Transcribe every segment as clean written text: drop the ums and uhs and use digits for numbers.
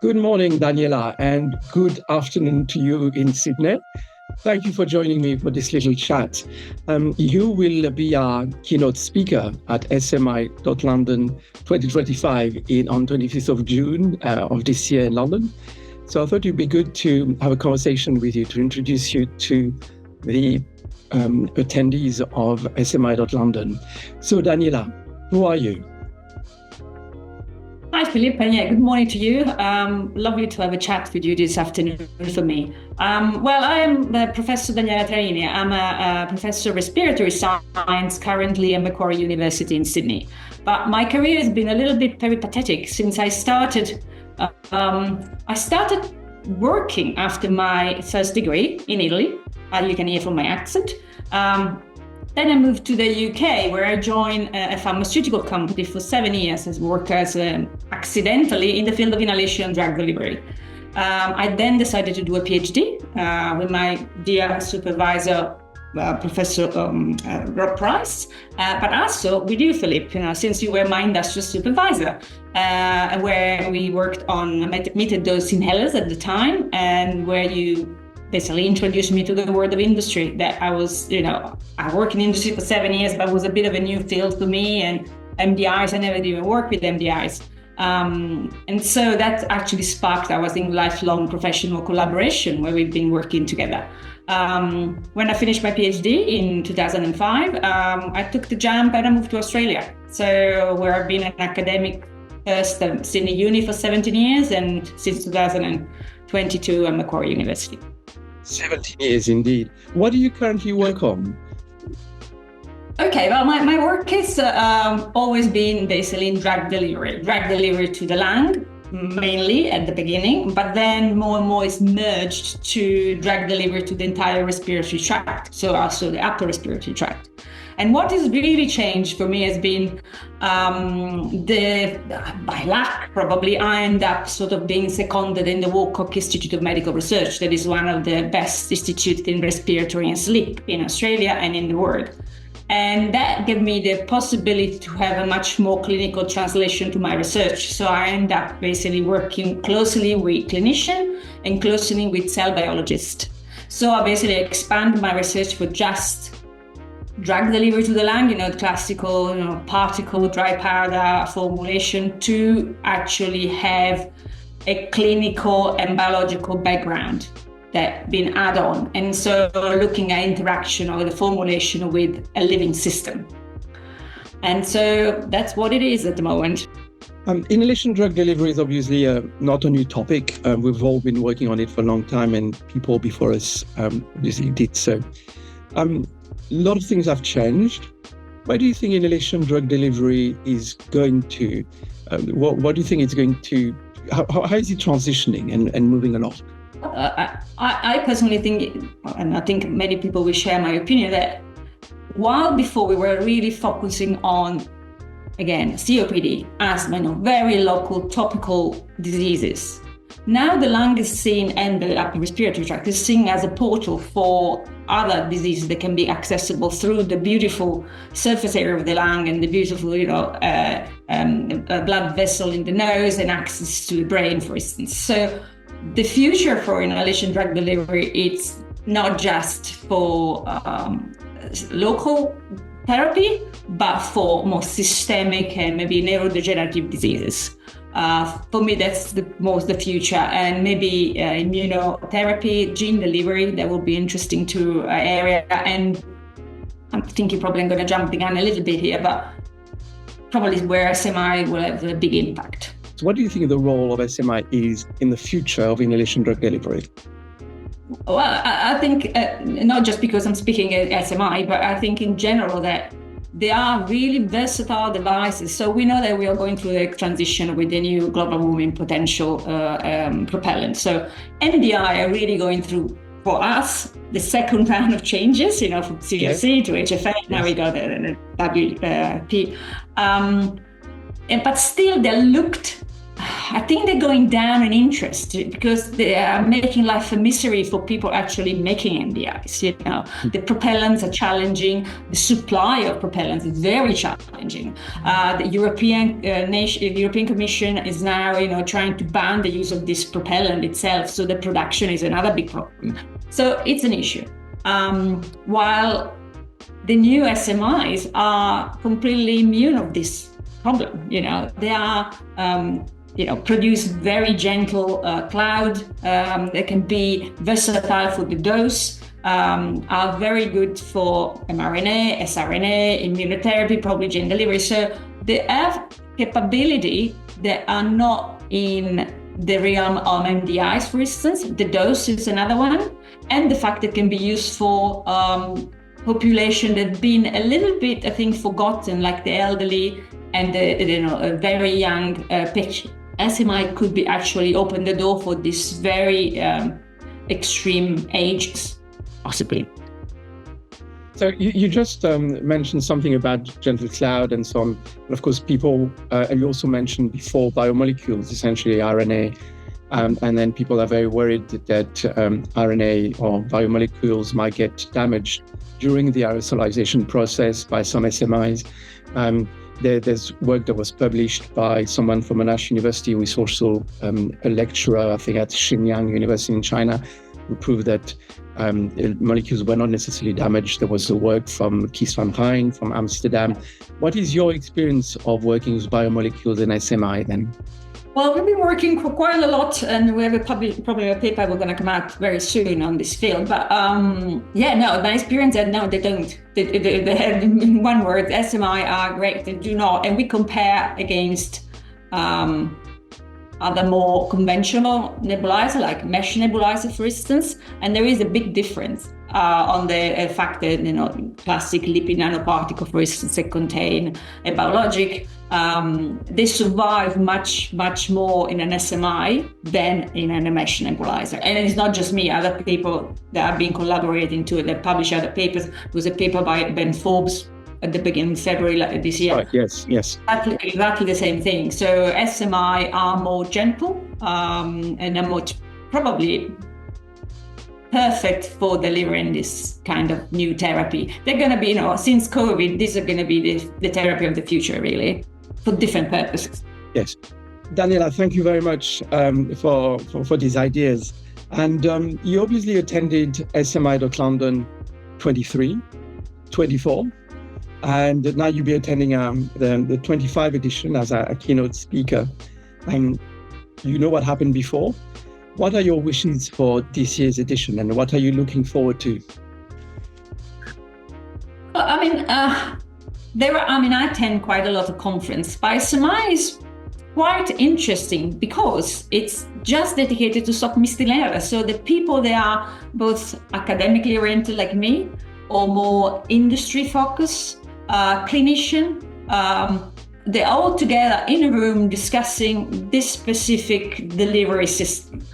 Good morning, Daniela, and good afternoon to you in Sydney. Thank you for joining me for this little chat. You will be our keynote speaker at smi.london 2025 on 25th of June of this year in London. So I thought it'd be good to have a conversation with you to introduce you to the attendees of smi.london. So Daniela, who are you? Hi, Philippe, and good morning to you. Lovely to have a chat with you this afternoon for me. I am Professor Daniela Traini. I'm a professor of respiratory science currently at Macquarie University in Sydney. But my career has been a little bit peripatetic since I started. I started working after my first degree in Italy, as you can hear from my accent. Then I moved to the UK, where I joined a pharmaceutical company for 7 years as workers accidentally in the field of inhalation drug delivery. I then decided to do a PhD with my dear supervisor, Professor Rob Price, but also with you, Philippe, since you were my industrial supervisor, where we worked on metered dose inhalers at the time, and where you basically introduced me to the world of industry. That I was, I worked in industry for 7 years, but it was a bit of a new field for me, and MDIs, I never even worked with MDIs. And so that actually sparked, I think, lifelong professional collaboration where we've been working together. When I finished my PhD in 2005, I took the jump and I moved to Australia. So where I've been an academic first at Sydney Uni for 17 years, and since 2022 at Macquarie University. 17 years indeed. What do you currently work on? Okay, well, my work has always been basically in drug delivery to the lung, mainly at the beginning, but then more and more is merged to drug delivery to the entire respiratory tract, so also the upper respiratory tract. And what has really changed for me has been by luck, probably, I end up sort of being seconded in the Woolcock Institute of Medical Research. That is one of the best institutes in respiratory and sleep in Australia and in the world. And that gave me the possibility to have a much more clinical translation to my research. So I end up basically working closely with clinicians and closely with cell biologists. So I basically expand my research for just drug delivery to the lung, the classical, particle, dry powder formulation, to actually have a clinical and biological background that been added on. And so looking at interaction of the formulation with a living system. And so that's what it is at the moment. Inhalation drug delivery is obviously not a new topic. We've all been working on it for a long time, and people before us obviously did so. A lot of things have changed. Where do you think inhalation drug delivery is going to? What do you think it's going to? How is it transitioning and moving along? I personally think, and I think many people will share my opinion, that while before we were really focusing on, again, COPD, asthma, very local topical diseases, now the lung is seen, and the upper respiratory tract is seen as a portal for other diseases that can be accessible through the beautiful surface area of the lung and the beautiful, blood vessel in the nose and access to the brain, for instance. So the future for inhalation drug delivery, it's not just for local therapy, but for more systemic and maybe neurodegenerative diseases. For me, that's the future, and maybe immunotherapy, gene delivery, that will be interesting to area. And I'm thinking probably I'm going to jump the gun a little bit here, but probably where SMI will have a big impact. So what do you think the role of SMI is in the future of inhalation drug delivery? Well, I think not just because I'm speaking at SMI, but I think in general that they are really versatile devices. So we know that we are going through a transition with the new global warming potential propellant. So MDI are really going through, for us, the second round of changes, from COC to HFA. Now we got the WP. But still, they're looked I think they're going down in interest because they are making life a misery for people actually making MDIs. The propellants are challenging. The supply of propellants is very challenging. The European Commission is now, trying to ban the use of this propellant itself. So the production is another big problem. So it's an issue. While the new SMIs are completely immune of this problem. They are produce very gentle cloud. They can be versatile for the dose, are very good for mRNA, sRNA, immunotherapy, probably gene delivery. So they have capability that are not in the realm of MDIs, for instance. The dose is another one. And the fact that it can be used for population that have been a little bit, I think, forgotten, like the elderly and a very young patient. SMI could be actually open the door for these very extreme ages. Possibly. So you just mentioned something about gentle cloud and so on. And of course, people, and you also mentioned before biomolecules, essentially RNA. And then people are very worried that RNA or biomolecules might get damaged during the aerosolization process by some SMIs. There's work that was published by someone from Monash University, who is also a lecturer, I think, at Shenyang University in China, who proved that molecules were not necessarily damaged. There was a work from Kees van Rijn from Amsterdam. What is your experience of working with biomolecules in SMI then? Well, we've been working for quite a lot, and we have probably a paper we're going to come out very soon on this field. But my experience is no, they don't. They have, in one word, SMI are great. They do not, and we compare against other more conventional nebulizer, like mesh nebulizer, for instance, and there is a big difference on the fact that classic lipid nanoparticle, for instance, that contain a biologic. They survive much more in an SMI than in a mesh nebulizer. And it's not just me, other people that have been collaborating to it, they publish other papers. There was a paper by Ben Forbes at the beginning of February this year. Right, yes. Exactly the same thing. So SMI are more gentle and are more probably perfect for delivering this kind of new therapy. They're going to be, since COVID, these are going to be the therapy of the future, really, for different purposes. Yes. Daniela, thank you very much for these ideas. And you obviously attended smi.london 23, 24, and now you'll be attending the 25 edition as a keynote speaker. And you know what happened before. What are your wishes for this year's edition, and what are you looking forward to? Well, I attend quite a lot of conferences. SMI is quite interesting because it's just dedicated to SOC miscellaneous. So the people, they are both academically oriented like me, or more industry focused, clinician. They're all together in a room discussing this specific delivery system.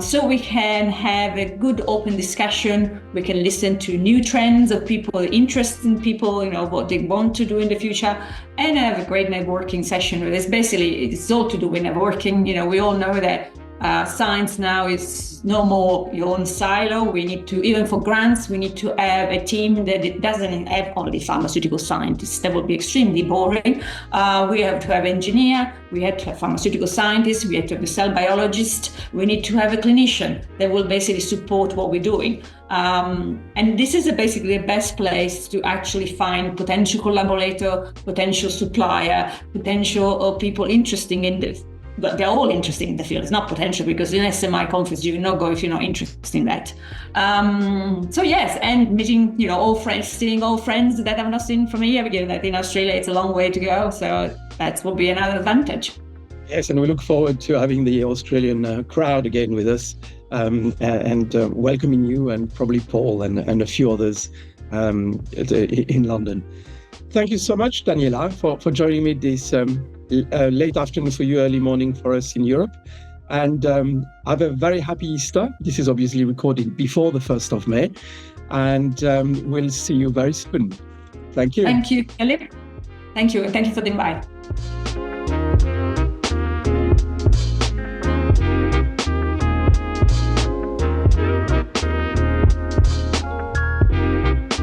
So we can have a good open discussion. We can listen to new trends of people, interested people, what they want to do in the future, and have a great networking session. It's all to do with networking. We all know that science now is no more your own silo. We need to, even for grants, we need to have a team that it doesn't have only pharmaceutical scientists. That would be extremely boring. We have to have engineer, we have to have pharmaceutical scientists, we have to have a cell biologist, we need to have a clinician that will basically support what we're doing. And this is basically the best place to actually find potential collaborator, potential supplier, potential people interested in this. But they're all interested in the field. It's not potential, because in SMI conference, you will not go if you're not interested in that. So yes, and meeting, old friends, seeing old friends that I've not seen from a year ago. That in Australia, it's a long way to go. So that will be another advantage. Yes, and we look forward to having the Australian crowd again with us and welcoming you and probably Paul and a few others in London. Thank you so much, Daniela, for joining me this late afternoon for you, early morning for us in Europe. And have a very happy Easter. This is obviously recorded before the 1st of May. And we'll see you very soon. Thank you. Thank you, Philippe. Thank you. Thank you for the invite.